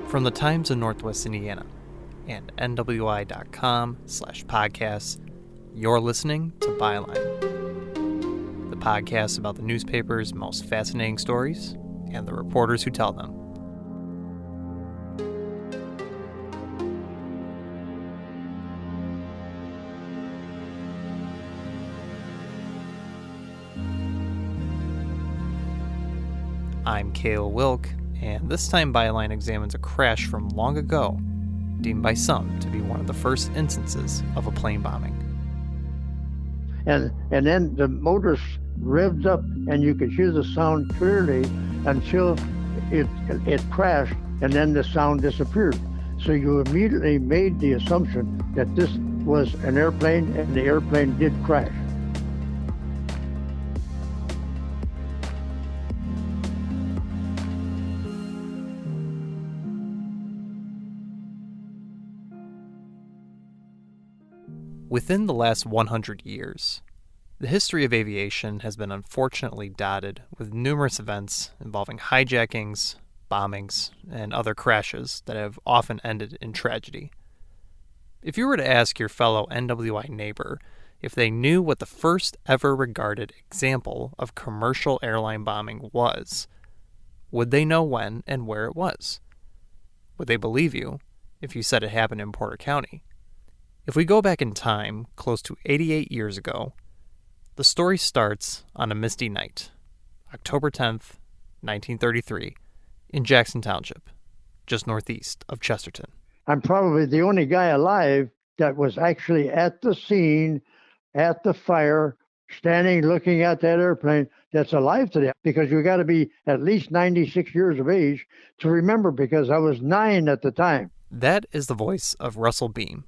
From the Times of Northwest Indiana and NWI.com/podcasts, you're listening to Byline, the podcast about the newspaper's most fascinating stories and the reporters who tell them. I'm Cale Wilk, and this time Byline examines a crash from long ago, deemed by some to be one of the first instances of a plane bombing. And then the motors revved up, and you could hear the sound clearly until it crashed, and then the sound disappeared. So you immediately made the assumption that this was an airplane, and the airplane did crash. Within the last 100 years, the history of aviation has been unfortunately dotted with numerous events involving hijackings, bombings, and other crashes that have often ended in tragedy. If you were to ask your fellow NWI neighbor if they knew what the first ever regarded example of commercial airline bombing was, would they know when and where it was? Would they believe you if you said it happened in Porter County? If we go back in time, close to 88 years ago, the story starts on a misty night, October 10th, 1933, in Jackson Township, just northeast of Chesterton. I'm probably the only guy alive that was actually at the scene, at the fire, standing looking at that airplane that's alive today, because you got to be at least 96 years of age to remember, because I was 9 at the time. That is the voice of Russell Boehm.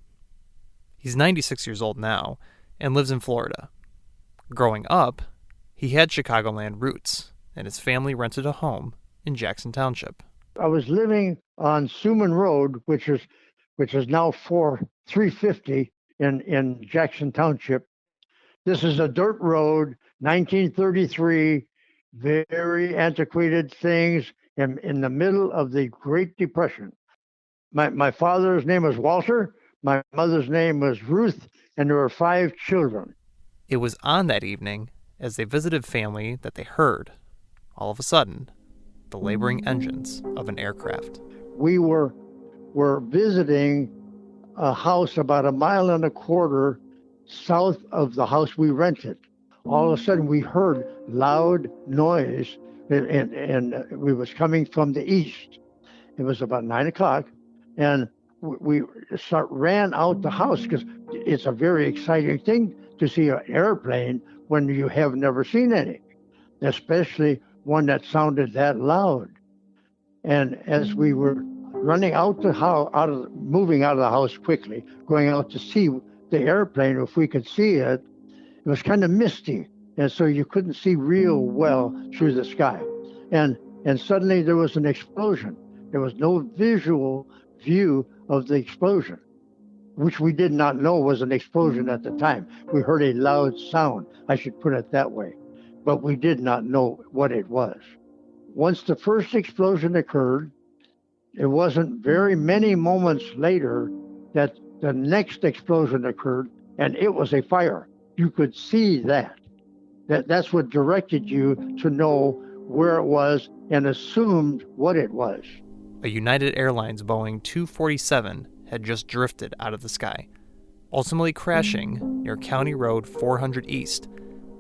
He's 96 years old now and lives in Florida. Growing up, he had Chicagoland roots, and his family rented a home in Jackson Township. I was living on Suman Road, which is now 350 in Jackson Township. This is a dirt road, 1933, very antiquated things in the middle of the Great Depression. My father's name was Walter. My mother's name was Ruth, and there were 5 children. It was on that evening, as they visited family, that they heard, all of a sudden, the laboring engines of an aircraft. We were visiting a house about 1.25 miles south of the house we rented. All of a sudden, we heard loud noise, and it was coming from the east. It was about 9 o'clock, and we ran out the house, because it's a very exciting thing to see an airplane when you have never seen any, especially one that sounded that loud. And as we were running out the house, moving out of the house quickly, going out to see the airplane, if we could see it, it was kind of misty, and so you couldn't see real well through the sky. And suddenly there was an explosion. There was no visual view of the explosion, which we did not know was an explosion at the time. We heard a loud sound, I should put it that way, but we did not know what it was. Once the first explosion occurred, it wasn't very many moments later that the next explosion occurred, and it was a fire. You could see that's what directed you to know where it was and assumed what it was. A United Airlines Boeing 247 had just drifted out of the sky, ultimately crashing near County Road 400 East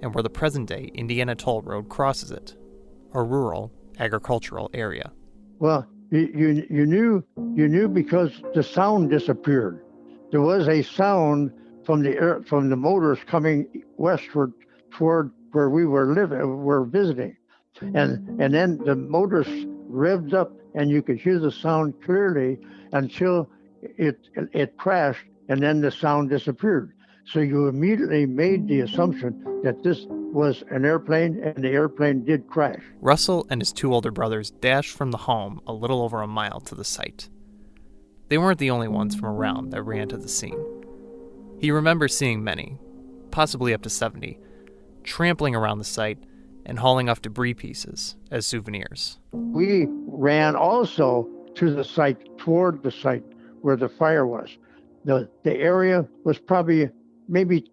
and where the present-day Indiana Toll Road crosses it, a rural agricultural area. Well, you knew because the sound disappeared. There was a sound from the motors coming westward toward where we were visiting, and then the motors revved up, and you could hear the sound clearly until it crashed, and then the sound disappeared. So you immediately made the assumption that this was an airplane, and the airplane did crash. Russell and his 2 older brothers dashed from the home a little over a mile to the site. They weren't the only ones from around that ran to the scene. He remembers seeing many, possibly up to 70, trampling around the site and hauling off debris pieces as souvenirs. We ran also to the site toward the site where the fire was. The area was probably maybe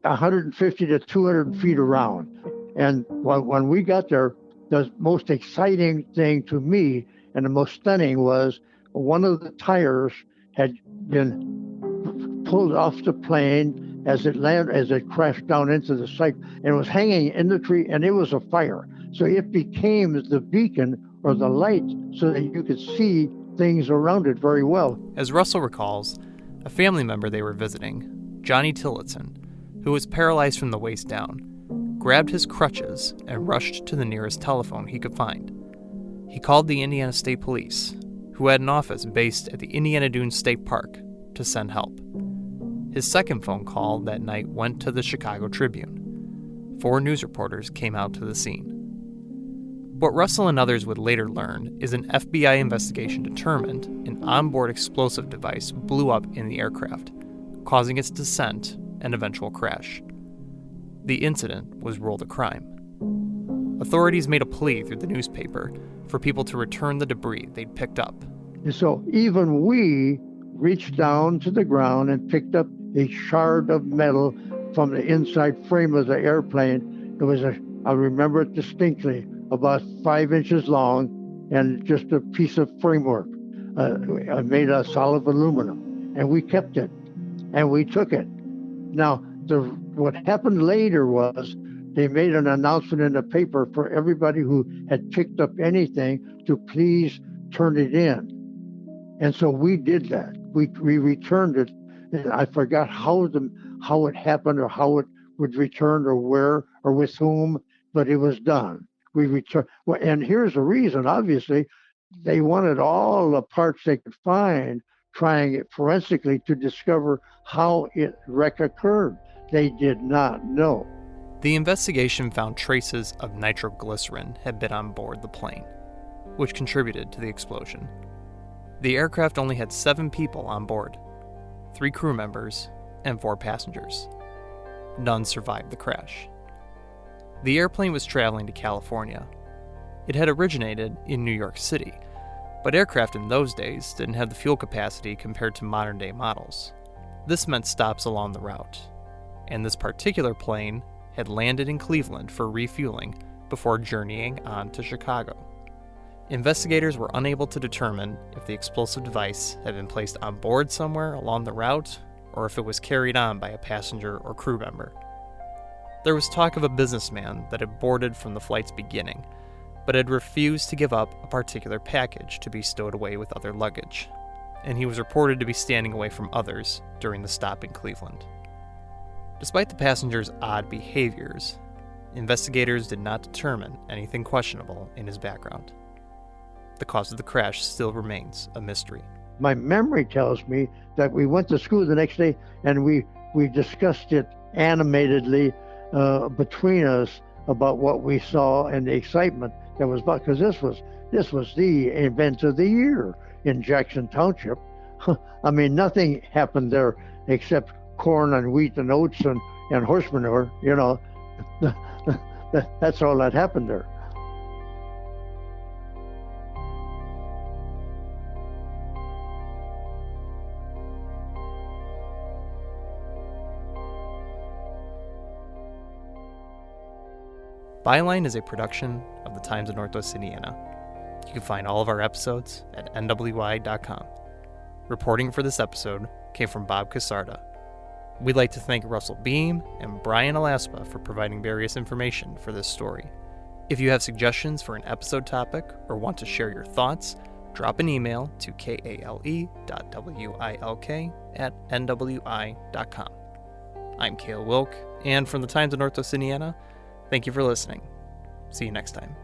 150 to 200 feet around. And when we got there, the most exciting thing to me and the most stunning was one of the tires had been pulled off the plane as it crashed down into the site, and it was hanging in the tree, and it was a fire. So it became the beacon or the light so that you could see things around it very well. As Russell recalls, a family member they were visiting, Johnny Tillotson, who was paralyzed from the waist down, grabbed his crutches and rushed to the nearest telephone he could find. He called the Indiana State Police, who had an office based at the Indiana Dunes State Park, to send help. His second phone call that night went to the Chicago Tribune. 4 news reporters came out to the scene. What Russell and others would later learn is an FBI investigation determined an onboard explosive device blew up in the aircraft, causing its descent and eventual crash. The incident was ruled a crime. Authorities made a plea through the newspaper for people to return the debris they'd picked up. And so even we reached down to the ground and picked up a shard of metal from the inside frame of the airplane. It was I remember it distinctly, about 5 inches long and just a piece of framework made of solid aluminum. And we kept it and we took it. Now, what happened later was they made an announcement in the paper for everybody who had picked up anything to please turn it in. And so we did that. We returned it. And I forgot how it happened or how it would return or where or with whom, but it was done. We returned. Well, and here's the reason, obviously, they wanted all the parts they could find, trying it forensically to discover how wreck occurred. They did not know. The investigation found traces of nitroglycerin had been on board the plane, which contributed to the explosion. The aircraft only had 7 people on board, 3 crew members and 4 passengers. None survived the crash. The airplane was traveling to California. It had originated in New York City, but aircraft in those days didn't have the fuel capacity compared to modern-day models. This meant stops along the route, and this particular plane had landed in Cleveland for refueling before journeying on to Chicago. Investigators were unable to determine if the explosive device had been placed on board somewhere along the route or if it was carried on by a passenger or crew member. There was talk of a businessman that had boarded from the flight's beginning, but had refused to give up a particular package to be stowed away with other luggage, and he was reported to be standing away from others during the stop in Cleveland. Despite the passenger's odd behaviors, investigators did not determine anything questionable in his background. The cause of the crash still remains a mystery. My memory tells me that we went to school the next day and we discussed it animatedly between us about what we saw and the excitement that was about, because this was the event of the year in Jackson Township. I mean, nothing happened there except corn and wheat and oats and horse manure, you know. That's all that happened there. Byline is a production of the Times of Northwest Indiana. You can find all of our episodes at nwi.com. Reporting for this episode came from Bob Casarda. We'd like to thank Russell Boehm and Brian Alaspa for providing various information for this story. If you have suggestions for an episode topic or want to share your thoughts, drop an email to kale.wilk@nwi.com. I'm Cale Wilk, and from the Times of Northwest Indiana, thank you for listening. See you next time.